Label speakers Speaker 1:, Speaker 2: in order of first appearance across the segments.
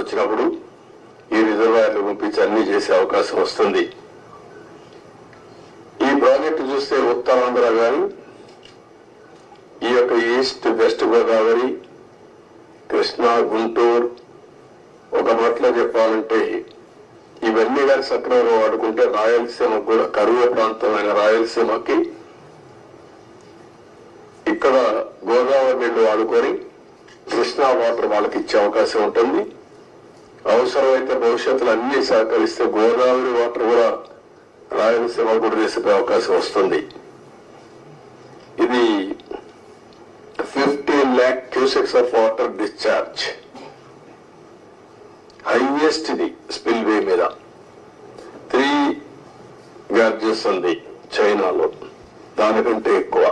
Speaker 1: వచ్చినప్పుడు ఈ రిజర్వాయర్లు పంపించి అన్ని చేసే అవకాశం వస్తుంది. ఈ ప్రాజెక్టు చూస్తే ఉత్తరాంధ్ర కానీ ఈ యొక్క ఈస్ట్ వెస్ట్ గోదావరి, కృష్ణా, గుంటూరు, ఒక మాటలో చెప్పాలంటే ఇవన్నీ కానీ సక్రమంగా వాడుకుంటే రాయలసీమకు కూడా కరువు ప్రాంతమైన రాయలసీమకి ఇక్కడ గోదావరి నీళ్లు వాడుకొని కృష్ణా వాటర్ వాళ్ళకి ఇచ్చే అవకాశం ఉంటుంది. అవసరమైతే భవిష్యత్తులో అన్ని సహకరిస్తే గోదావరి వాటర్ కూడా రాయలసీమ కూడా తీసుకునే అవకాశం వస్తుంది. ఇది 15 lakh cusecs of water discharge, highest ఇది స్పిల్ వే మీద. 3 గ్యార్జెస్ ఉంది చైనాలో, దానికంటే ఎక్కువ.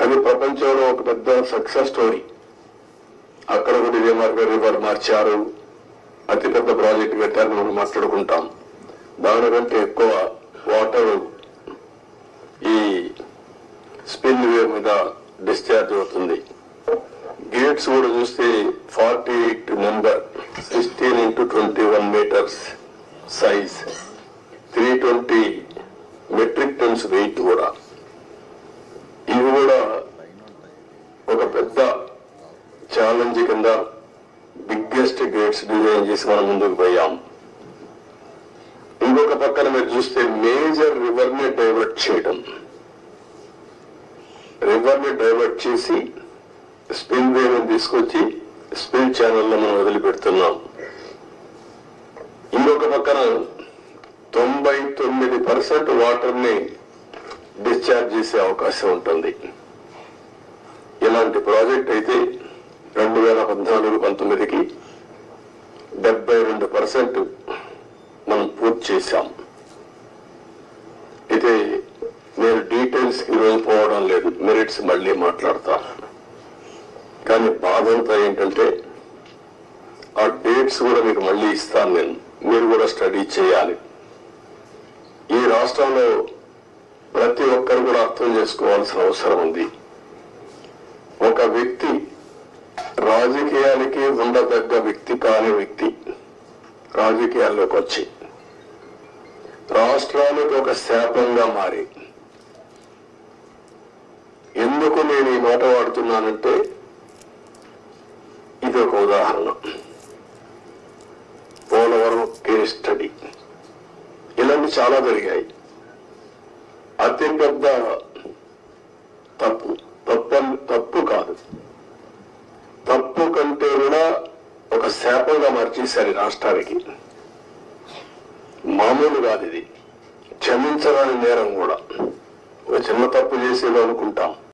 Speaker 1: అది ప్రపంచంలో ఒక పెద్ద సక్సెస్ స్టోరీ. అక్కడ కూడా ఇదే రివర్ మార్చారు, అతిపెద్ద ప్రాజెక్ట్ పెట్టారు, మనం మాట్లాడుకుంటాం. దానికంటే ఎక్కువ వాటర్ ఈ స్పిల్ వే మీద డిశ్చార్జ్ అవుతుంది. గేట్స్ కూడా చూస్తే 48 number, 16 into 21 meters size, 320 metric tons weight కూడా. ఇవి కూడా ఒక పెద్ద ఛాలెంజ్ కింద బిగ్గెస్ట్ గేట్స్ డిజైన్ చేసి మనం ముందుకు పోయాం. ఇంకొక పక్కన మీరు చూస్తే మేజర్ రివర్ ని డైవర్ట్ చేయడం, రివర్ ని డైవర్ట్ చేసి స్పిల్ వేని తీసుకొచ్చి స్పిల్ ఛానల్లో మనం వదిలిపెడుతున్నాం. ఇంకొక పక్కన 99% వాటర్ ని డిశ్చార్జ్ చేసే అవకాశం ఉంటుంది. ఇలాంటి ప్రాజెక్ట్ అయితే 2014-19కి 72% మనం పూర్తి చేశాం. అయితే నేను డీటెయిల్స్ ఈరోజు పోవడం లేదు, మెరిట్స్ మళ్ళీ మాట్లాడతాను. కానీ బాధ అంతా ఏంటంటే ఆ డేట్స్ కూడా మీకు మళ్ళీ ఇస్తాను నేను, మీరు కూడా స్టడీ చేయాలి. ఈ రాష్ట్రంలో ప్రతి ఒక్కరు కూడా అర్థం చేసుకోవాల్సిన అవసరం ఉంది. ఒక వ్యక్తి రాజకీయాలకి ఉండదగ్గ వ్యక్తి కాని వ్యక్తి రాజకీయాల్లోకి వచ్చి రాష్ట్రానికి ఒక శాపంగా మారి, ఎందుకు నేను ఈ మాట వాడుతున్నానంటే ఇది ఒక ఉదాహరణ. పోలవరం కేస్ స్టడీ, ఇలాంటి చాలా జరిగాయి. అతిపెద్ద తప్పు కాదు, తప్పు కంటే కూడా ఒక శాపంగా మార్చేశారు రాష్ట్రానికి. మామూలు కాదు ఇది, క్షమించరాని నేరం కూడా. ఒక చిన్న తప్పు చేసేది అనుకుంటాం,